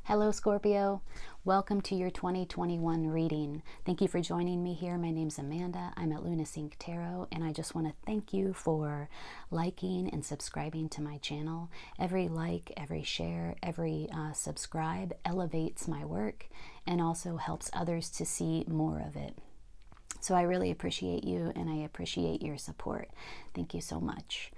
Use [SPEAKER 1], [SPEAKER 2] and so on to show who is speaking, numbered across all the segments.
[SPEAKER 1] Hello, Scorpio. Welcome to your 2021 reading. Thank you for joining me here. My name's Amanda. I'm at Luna Sync Tarot, and I just want to thank you for liking and subscribing to my channel. Every like, every share, every subscribe elevates my work and also helps others to see more of it. So I really appreciate you, and I appreciate your support. Thank you so much.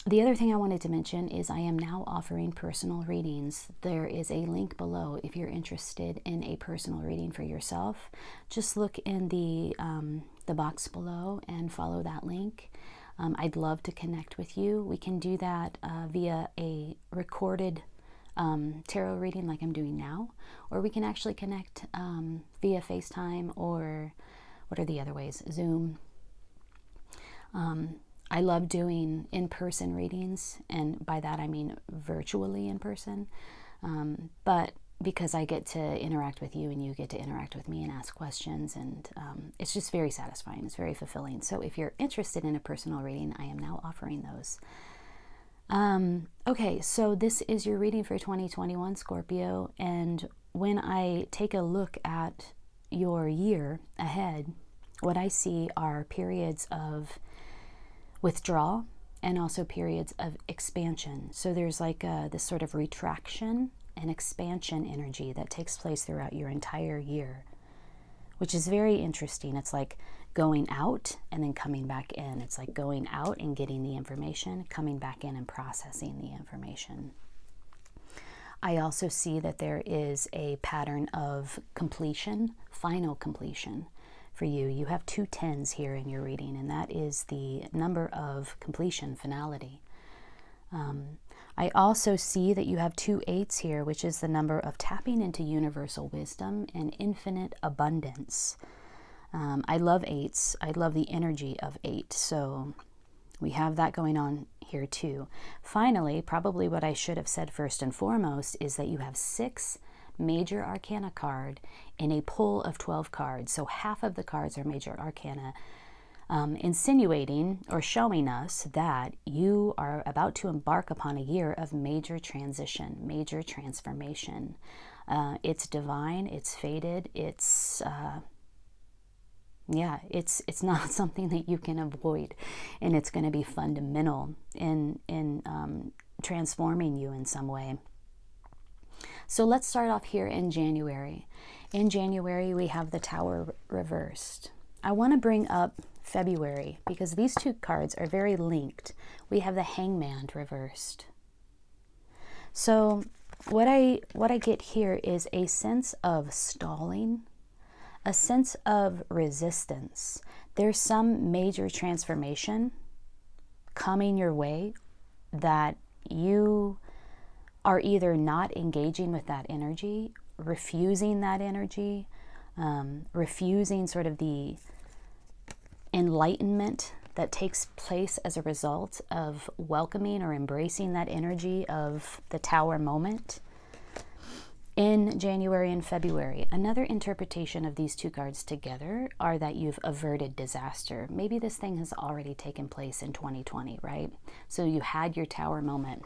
[SPEAKER 1] The other thing I wanted to mention is I am now offering personal readings. There is a link below if you're interested in a personal reading for yourself. Just look in the box below and follow that link. I'd love to connect with you. We can do that via a recorded tarot reading like I'm doing now, or we can actually connect via FaceTime, or what are the other ways? Zoom. I love doing in-person readings, and by that I mean virtually in person, but because I get to interact with you and you get to interact with me and ask questions, and it's just very satisfying. It's very fulfilling. So if you're interested in a personal reading, I am now offering those. Okay, so this is your reading for 2021, Scorpio, and when I take a look at your year ahead, what I see are periods of withdrawal and also periods of expansion. So there's like this sort of retraction and expansion energy that takes place throughout your entire year, which is very interesting. It's like going out and then coming back in. It's like going out and getting the information, coming back in and processing the information. I also see that there is a pattern of completion, final completion. For you, you have 2 10s here in your reading, and that is the number of completion, finality. I also see that you have 2 8s here, which is the number of tapping into universal wisdom and infinite abundance. I love 8s. I love the energy of 8. So we have that going on here too. Finally, probably what I should have said first and foremost is that you have 6 major arcana card in a pull of 12 cards. So half of the cards are major arcana, insinuating or showing us that you are about to embark upon a year of major transition, major transformation. It's divine, it's fated, it's it's not something that you can avoid, and it's going to be fundamental in transforming you in some way. So let's start off here in January. In January, we have the Tower reversed. I want to bring up February because these 2 cards are very linked. We have the Hangman reversed. So what I get here is a sense of stalling, a sense of resistance. There's some major transformation coming your way that you are either not engaging with that energy, refusing that energy, refusing sort of the enlightenment that takes place as a result of welcoming or embracing that energy of the Tower moment in January and February. Another interpretation of these 2 cards together are that you've averted disaster. Maybe this thing has already taken place in 2020, right? So you had your Tower moment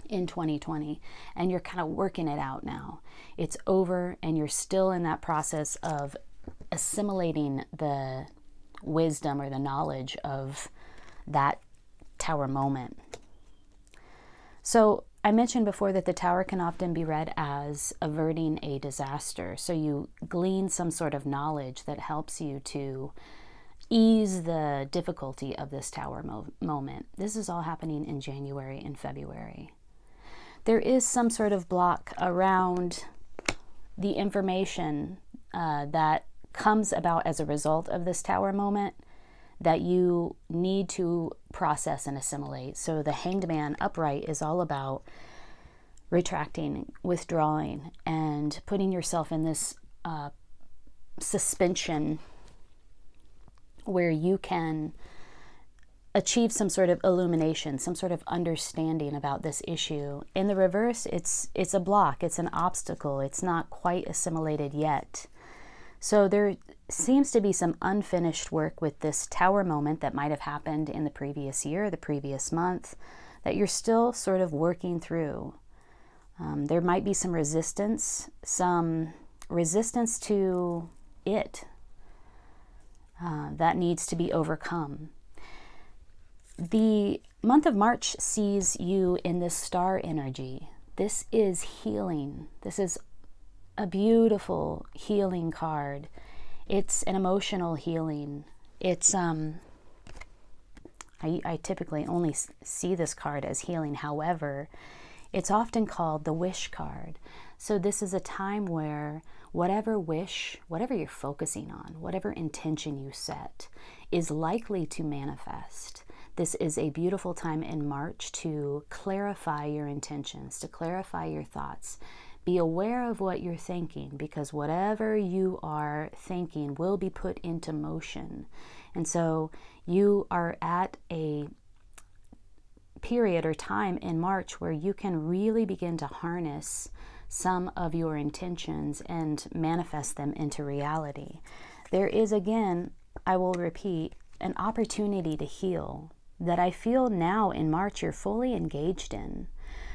[SPEAKER 1] in 2020, and you're kind of working it out now. It's over, and you're still in that process of assimilating the wisdom or the knowledge of that Tower moment. So I mentioned before that the Tower can often be read as averting a disaster. So you glean some sort of knowledge that helps you to ease the difficulty of this Tower moment. This is all happening in January and February. There is some sort of block around the information that comes about as a result of this Tower moment that you need to process and assimilate. So the Hanged Man upright is all about retracting, withdrawing, and putting yourself in this suspension where you can achieve some sort of illumination, some sort of understanding about this issue. In the reverse, it's a block, it's an obstacle, it's not quite assimilated yet. So there seems to be some unfinished work with this Tower moment that might have happened in the previous year, the previous month, that you're still sort of working through. There might be some resistance to it that needs to be overcome. The month of March sees you in this star energy. This is healing. This is a beautiful healing card. It's an emotional healing. It's I typically only see this card as healing. However, it's often called the wish card. So this is a time where whatever wish, whatever you're focusing on, whatever intention you set is likely to manifest. This is a beautiful time in March to clarify your intentions, to clarify your thoughts. Be aware of what you're thinking, because whatever you are thinking will be put into motion. And so you are at a period or time in March where you can really begin to harness some of your intentions and manifest them into reality. There is, again, I will repeat, an opportunity to heal that I feel now in March you're fully engaged in.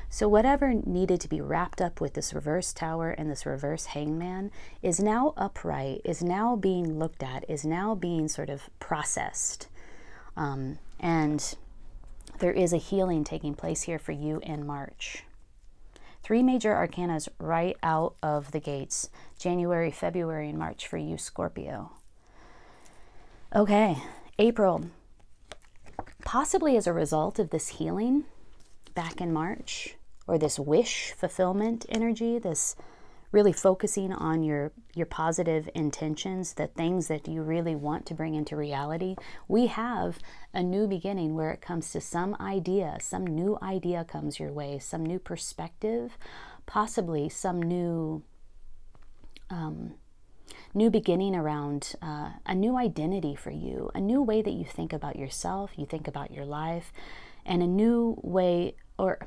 [SPEAKER 1] So whatever needed to be wrapped up with this reverse tower and this reverse hangman is now upright, is now being looked at, is now being sort of processed. And there is a healing taking place here for you in March. 3 major arcanas right out of the gates. January, February, and March for you, Scorpio. Okay, April. Possibly as a result of this healing back in March, or this wish fulfillment energy, this really focusing on your positive intentions, the things that you really want to bring into reality, we have a new beginning where it comes to some idea, some new idea comes your way, some new perspective, possibly some new beginning around a new identity for you, a new way that you think about yourself, you think about your life, and a new way, or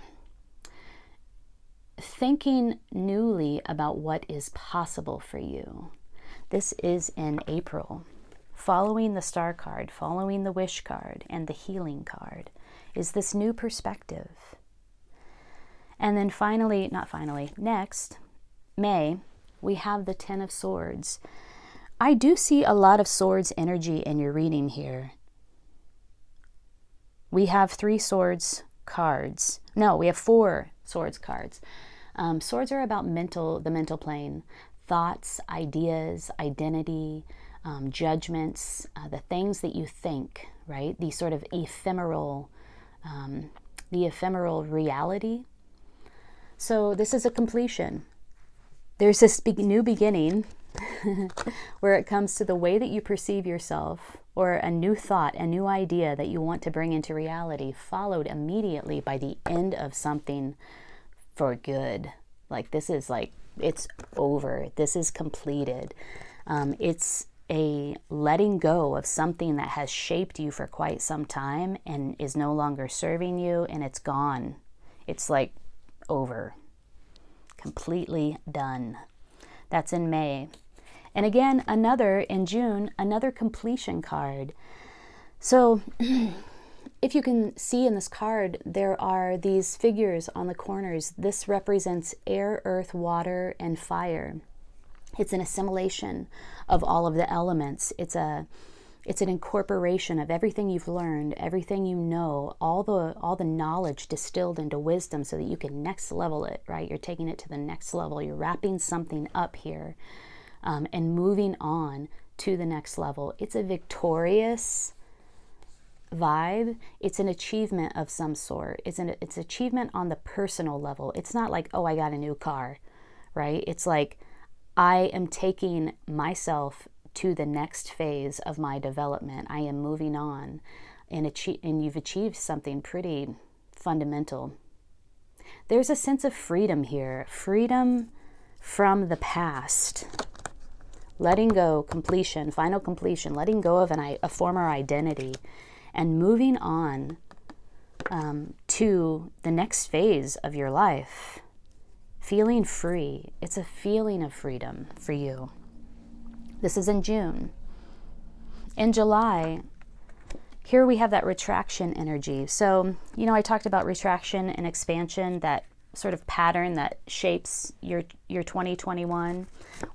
[SPEAKER 1] thinking newly about what is possible for you. This is in April. Following the star card, following the wish card, and the healing card is this new perspective. And then next, May, we have the 10 of Swords. I do see a lot of Swords energy in your reading here. We have 3 Swords cards. No, we have 4 Swords cards. Swords are about the mental plane, thoughts, ideas, identity, judgments, the things that you think, right? These sort of ephemeral, the ephemeral reality. So this is a completion. There's this new beginning where it comes to the way that you perceive yourself, or a new thought, a new idea that you want to bring into reality, followed immediately by the end of something for good. Like this is like, it's over. This is completed. It's a letting go of something that has shaped you for quite some time and is no longer serving you, and it's gone. It's like over. Completely done. That's in May. And again, in June, another completion card. So if you can see in this card, there are these figures on the corners. This represents air, earth, water, and fire. It's an assimilation of all of the elements. It's an incorporation of everything you've learned, everything you know, all the knowledge distilled into wisdom so that you can next level it, right? You're taking it to the next level. You're wrapping something up here and moving on to the next level. It's a victorious vibe. It's an achievement of some sort. It's achievement on the personal level. It's not like, oh, I got a new car, right? It's like, I am taking myself to the next phase of my development. I am moving on, and you've achieved something pretty fundamental. There's a sense of freedom here, freedom from the past, letting go, completion, final completion, letting go of a former identity, and moving on to the next phase of your life. Feeling free. It's a feeling of freedom for you. This is in June. In July, here we have that retraction energy. So, I talked about retraction and expansion, that sort of pattern that shapes your 2021.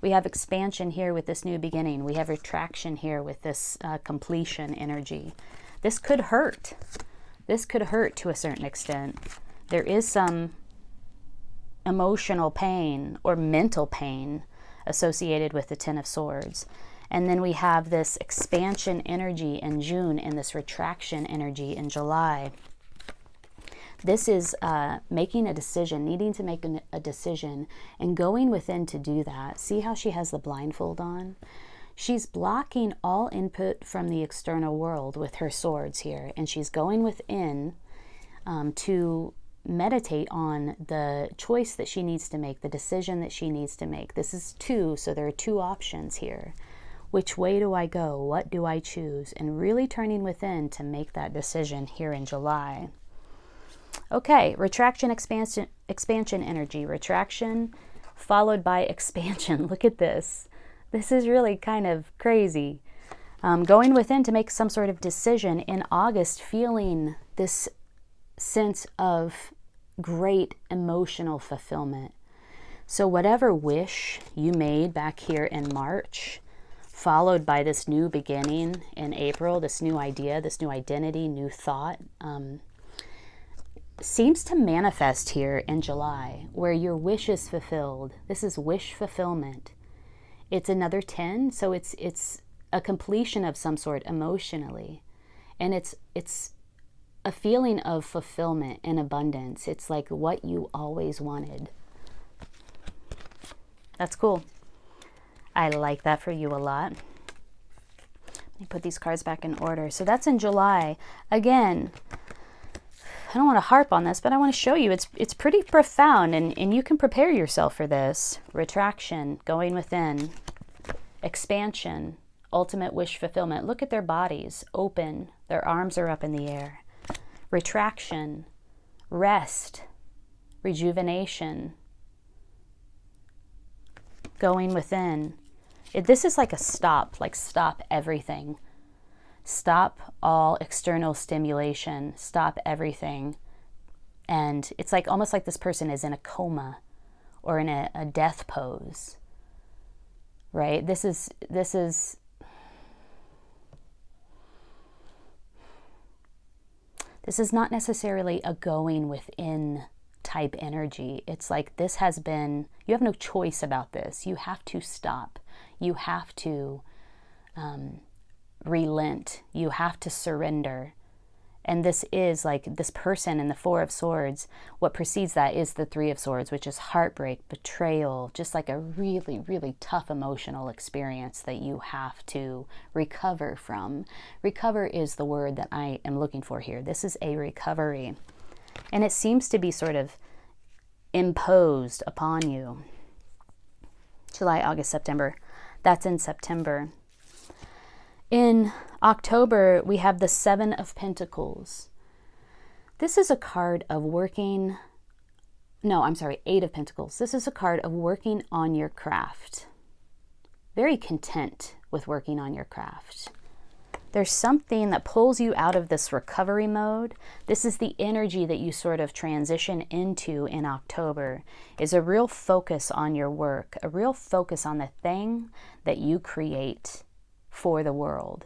[SPEAKER 1] We have expansion here with this new beginning. We have retraction here with this completion energy. This could hurt. This could hurt to a certain extent. There is some emotional pain or mental pain associated with the Ten of Swords. And then we have this expansion energy in June and this retraction energy in July. This is making a decision, needing to make a decision, and going within to do that. See how she has the blindfold on? She's blocking all input from the external world with her swords here, and she's going within to meditate on the choice that she needs to make, the decision that she needs to make. This is 2, so there are 2 options here. Which way do I go? What do I choose? And really turning within to make that decision here in July. Okay, retraction, expansion energy. Retraction followed by expansion. Look at this. This is really kind of crazy. Going within to make some sort of decision in August, feeling this sense of great emotional fulfillment. So whatever wish you made back here in March, followed by this new beginning in April, this new idea, this new identity, new thought, seems to manifest here in July, where your wish is fulfilled. This is wish fulfillment. It's another 10, so it's a completion of some sort emotionally. And it's a feeling of fulfillment and abundance. It's like what you always wanted. That's cool. I like that for you a lot. Let me put these cards back in order. So that's in July. Again, I don't want to harp on this, but I want to show you it's pretty profound, and you can prepare yourself for this. Retraction, going within. Expansion, ultimate wish fulfillment. Look at their bodies, open. Their arms are up in the air. Retraction, rest, rejuvenation, going within. This is like a stop, like stop everything. Stop all external stimulation, stop everything. And it's like almost like this person is in a coma or in a death pose, right? This is not necessarily a going within type energy. It's like this has been, you have no choice about this. You have to stop. You have to relent. You have to surrender. And this is like this person in the Four of Swords. What precedes that is the Three of Swords, which is heartbreak, betrayal, just like a really, really tough emotional experience that you have to recover from. Recover is the word that I am looking for here. This is a recovery. And it seems to be sort of imposed upon you. July, August, September. That's in September. In October, we have the Seven of Pentacles. This is a card of working, Eight of Pentacles. This is a card of working on your craft. Very content with working on your craft. There's something that pulls you out of this recovery mode. This is the energy that you sort of transition into in October, is a real focus on your work, a real focus on the thing that you create for the world.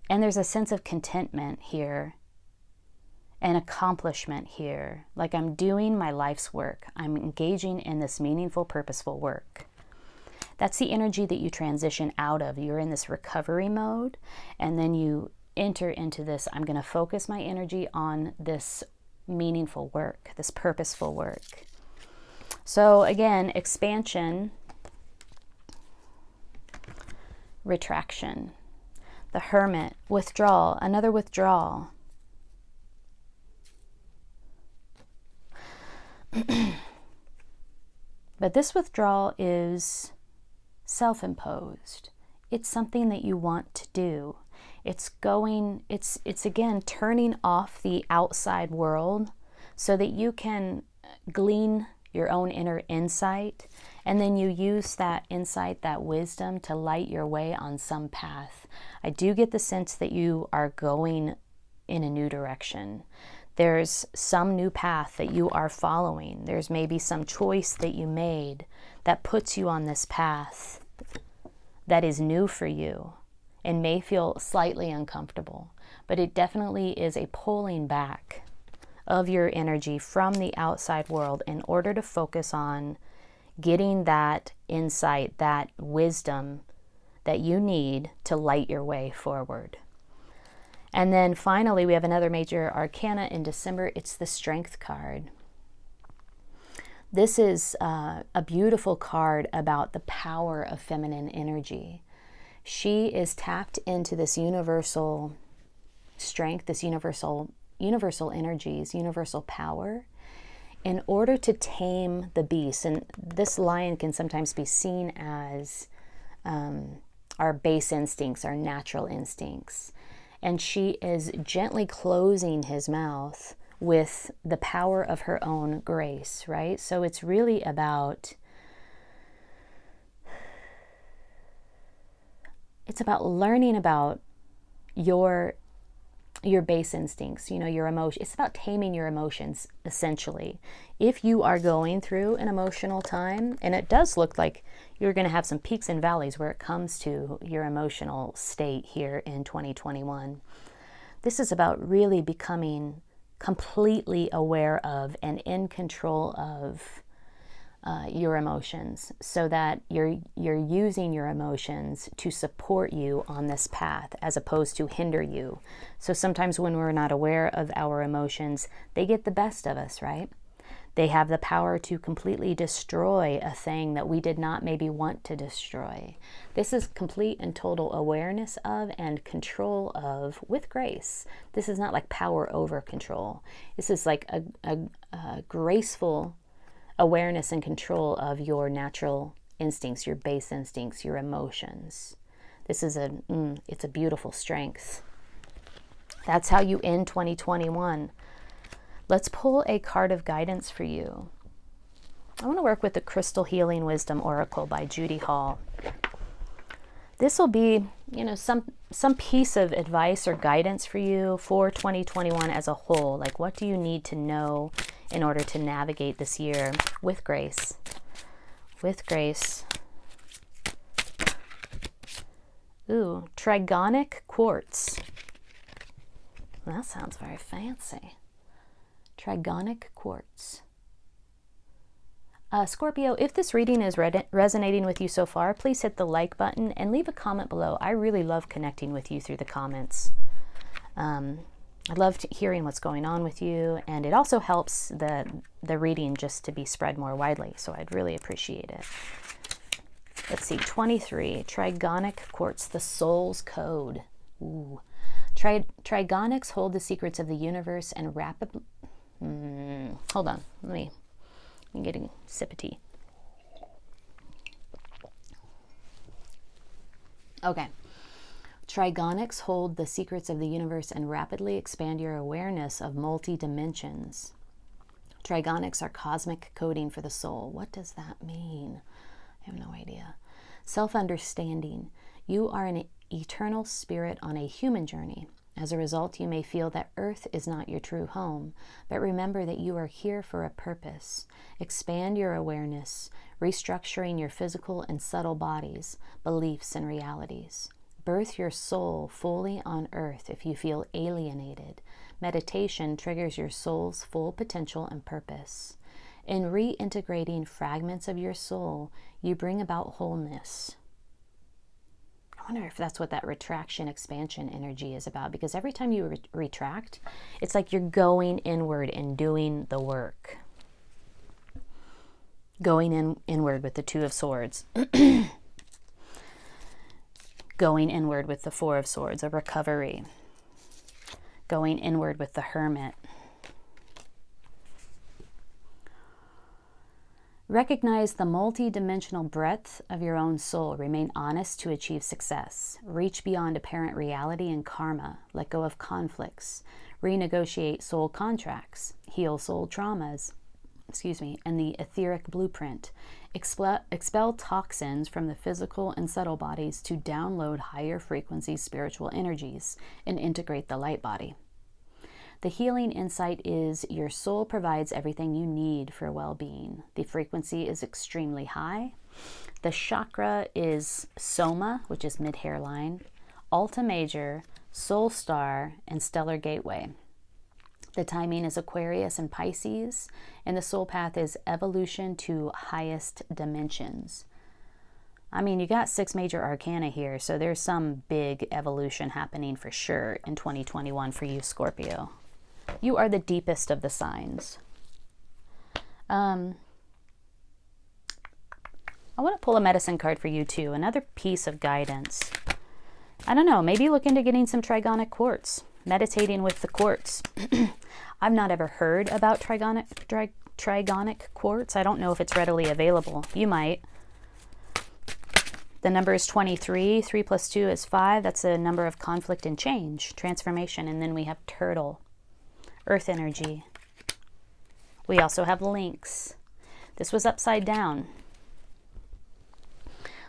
[SPEAKER 1] And there's a sense of contentment here, an accomplishment here, like I'm doing my life's work. I'm engaging in this meaningful, purposeful work. That's the energy that you transition out of. You're in this recovery mode, and then you enter into this, I'm going to focus my energy on this meaningful work, this purposeful work. So again, expansion, retraction, the Hermit, withdrawal, another withdrawal. But this withdrawal is self-imposed. It's something that you want to do. It's again turning off the outside world so that you can glean your own inner insight, and then you use that insight, that wisdom, to light your way on some path. I do get the sense that you are going in a new direction. There's some new path that you are following. There's maybe some choice that you made that puts you on this path that is new for you and may feel slightly uncomfortable, but it definitely is a pulling back of your energy from the outside world in order to focus on getting that insight, that wisdom that you need to light your way forward. And then finally, we have another major arcana in December. It's the Strength card. This is a beautiful card about the power of feminine energy. She is tapped into this universal strength, this universal energies, universal power, in order to tame the beast. And this lion can sometimes be seen as our base instincts, our natural instincts. And she is gently closing his mouth with the power of her own grace, right? So it's really about, learning about your base instincts, your emotion. It's about taming your emotions, essentially. If you are going through an emotional time, and it does look like you're going to have some peaks and valleys where it comes to your emotional state here in 2021. This is about really becoming completely aware of and in control of your emotions, so that you're using your emotions to support you on this path as opposed to hinder you. So sometimes when we're not aware of our emotions, they get the best of us, right? They have the power to completely destroy a thing that we did not maybe want to destroy. This is complete and total awareness of and control of with grace. This is not like power over control. This is like a graceful awareness and control of your natural instincts, your base instincts, your emotions. This is it's a beautiful strength. That's how you end 2021. Let's pull a card of guidance for you. I want to work with the Crystal Healing Wisdom Oracle by Judy Hall. This will be, some piece of advice or guidance for you for 2021 as a whole. Like, what do you need to know in order to navigate this year with grace? With grace. Ooh, trigonic quartz. That sounds very fancy. Trigonic quartz. Scorpio, if this reading is resonating with you so far, please hit the like button and leave a comment below. I really love connecting with you through the comments. I love hearing what's going on with you, and it also helps the reading just to be spread more widely, so I'd really appreciate it. Let's see, 23, trigonic quartz, the soul's code. Ooh. Trigonics hold the secrets of the universe and rapidly... hold on, I'm getting a sip of tea. Okay. Trigonics hold the secrets of the universe and rapidly expand your awareness of multi-dimensions. Trigonics are cosmic coding for the soul. What does that mean? I have no idea. Self-understanding. You are an eternal spirit on a human journey. As a result, you may feel that Earth is not your true home, but remember that you are here for a purpose. Expand your awareness, restructuring your physical and subtle bodies, beliefs, and realities. Birth your soul fully on Earth if you feel alienated. Meditation triggers your soul's full potential and purpose. In reintegrating fragments of your soul, you bring about wholeness. I wonder if that's what that retraction expansion energy is about, because every time you retract, it's like you're going inward and doing the work. Going inward with the Two of Swords. Going inward with the Four of Swords, a recovery. Going inward with the Hermit. Recognize the multi-dimensional breadth of your own soul. Remain honest to achieve success. Reach beyond apparent reality and karma. Let go of conflicts. Renegotiate soul contracts. Heal soul traumas. And the etheric blueprint. Expel toxins from the physical and subtle bodies to download higher frequency spiritual energies and integrate the light body. The healing insight is your soul provides everything you need for well-being. The frequency is extremely high. The chakra is Soma, which is mid-hairline, Alta Major, Soul Star, and Stellar Gateway. The timing is Aquarius and Pisces, and the soul path is evolution to highest dimensions. I mean, you got 6 major arcana here, so there's some big evolution happening for sure in 2021 for you, Scorpio. You are the deepest of the signs. I want to pull a medicine card for you too, another piece of guidance. I don't know, maybe look into getting some trigonic quartz, meditating with the quartz. I've not ever heard about trigonic quartz. I don't know if it's readily available. You might. The number is 23. 3 plus 2 is 5. That's a number of conflict and change, transformation. And then we have turtle, earth energy. We also have lynx. This was upside down.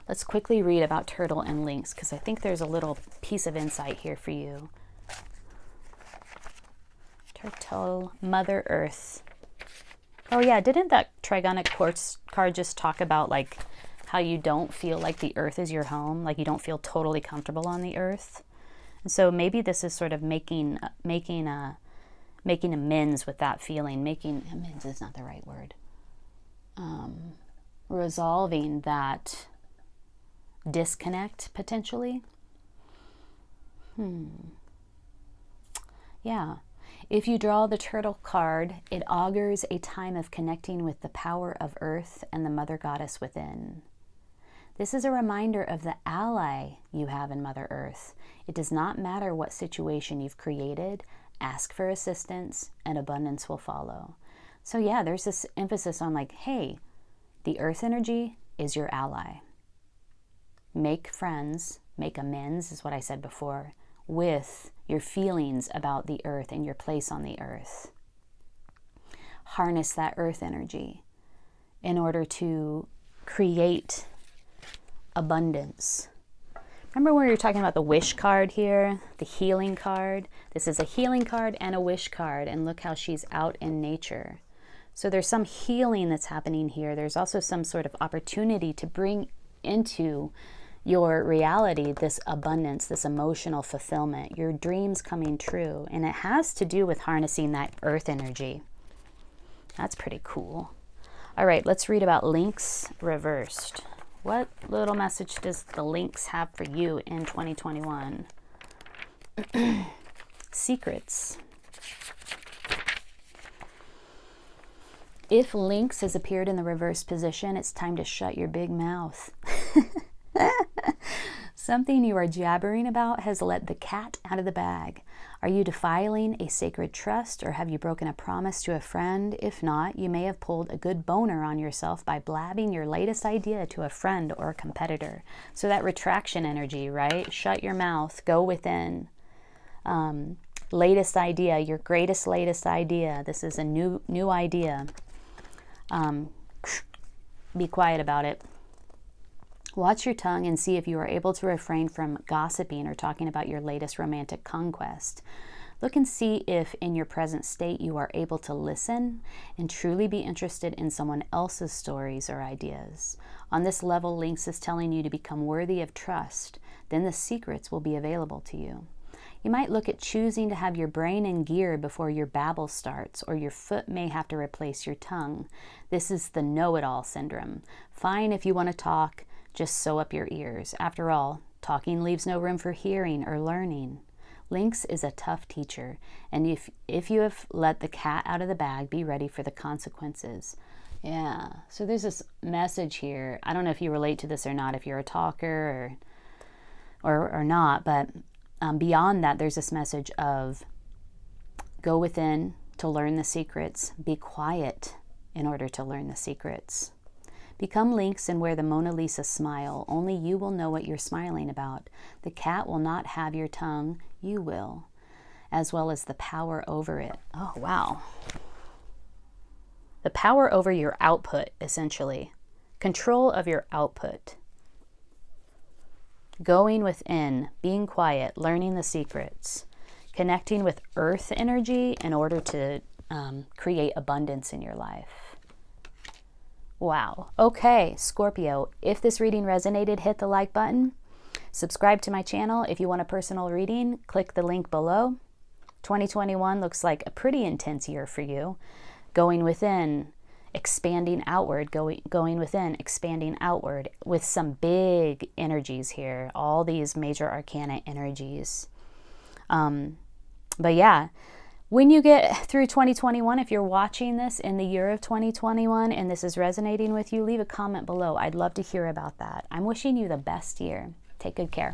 [SPEAKER 1] Let's quickly read about turtle and lynx because I think there's a little piece of insight here for you. Turtle, Mother Earth. Oh yeah, didn't that trigonic quartz card just talk about like how you don't feel like the earth is your home, like you don't feel totally comfortable on the earth? And so maybe this is sort of making amends with that feeling. Making amends is not the right word. Resolving that disconnect potentially. Yeah. If you draw the turtle card, it augurs a time of connecting with the power of earth and the mother goddess within. This is a reminder of the ally you have in Mother Earth. It does not matter what situation you've created, ask for assistance and abundance will follow. So yeah, there's this emphasis on like, hey, the earth energy is your ally. Make friends, make amends is what I said before, with your feelings about the earth and your place on the earth. Harness that earth energy in order to create abundance. Remember when we were talking about the wish card here, the healing card? This is a healing card and a wish card, and look how she's out in nature. So there's some healing that's happening here. There's also some sort of opportunity to bring into your reality this abundance, this emotional fulfillment, your dreams coming true. And it has to do with harnessing that earth energy. That's pretty cool. All right, let's read about Lynx reversed. What little message does the Lynx have for you in 2021? Secrets. If Lynx has appeared in the reverse position, it's time to shut your big mouth. Something you are jabbering about has let the cat out of the bag. Are you defiling a sacred trust, or have you broken a promise to a friend? If not, you may have pulled a good boner on yourself by blabbing your latest idea to a friend or a competitor. So that retraction energy, right? Shut your mouth, go within. Latest idea, your greatest latest idea. This is a new idea. Be quiet about it. Watch your tongue and see if you are able to refrain from gossiping or talking about your latest romantic conquest. Look and see if in your present state you are able to listen and truly be interested in someone else's stories or ideas. On this level, Lynx is telling you to become worthy of trust. Then the secrets will be available to you. You might look at choosing to have your brain in gear before your babble starts, or your foot may have to replace your tongue. This is the know-it-all syndrome. Fine if you want to talk, just sew up your ears. After all, talking leaves no room for hearing or learning. Lynx is a tough teacher, and if you have let the cat out of the bag, be ready for the consequences. Yeah, so there's this message here. I don't know if you relate to this or not, if you're a talker or not, but beyond that, there's this message of go within to learn the secrets, be quiet in order to learn the secrets. Become Lynx and wear the Mona Lisa smile. Only you will know what you're smiling about. The cat will not have your tongue, you will, as well as the power over it. Oh, wow. The power over your output, essentially. Control of your output. Going within, being quiet, learning the secrets. connecting with earth energy in order to create abundance in your life. Wow. Okay, Scorpio, if this reading resonated, hit the like button. Subscribe to my channel. If you want a personal reading, click the link below. 2021 looks like a pretty intense year for you. Going within, expanding outward, going within, expanding outward, with some big energies here. All these major arcana energies. But yeah, when you get through 2021, if you're watching this in the year of 2021 and this is resonating with you, leave a comment below. I'd love to hear about that. I'm wishing you the best year. Take good care.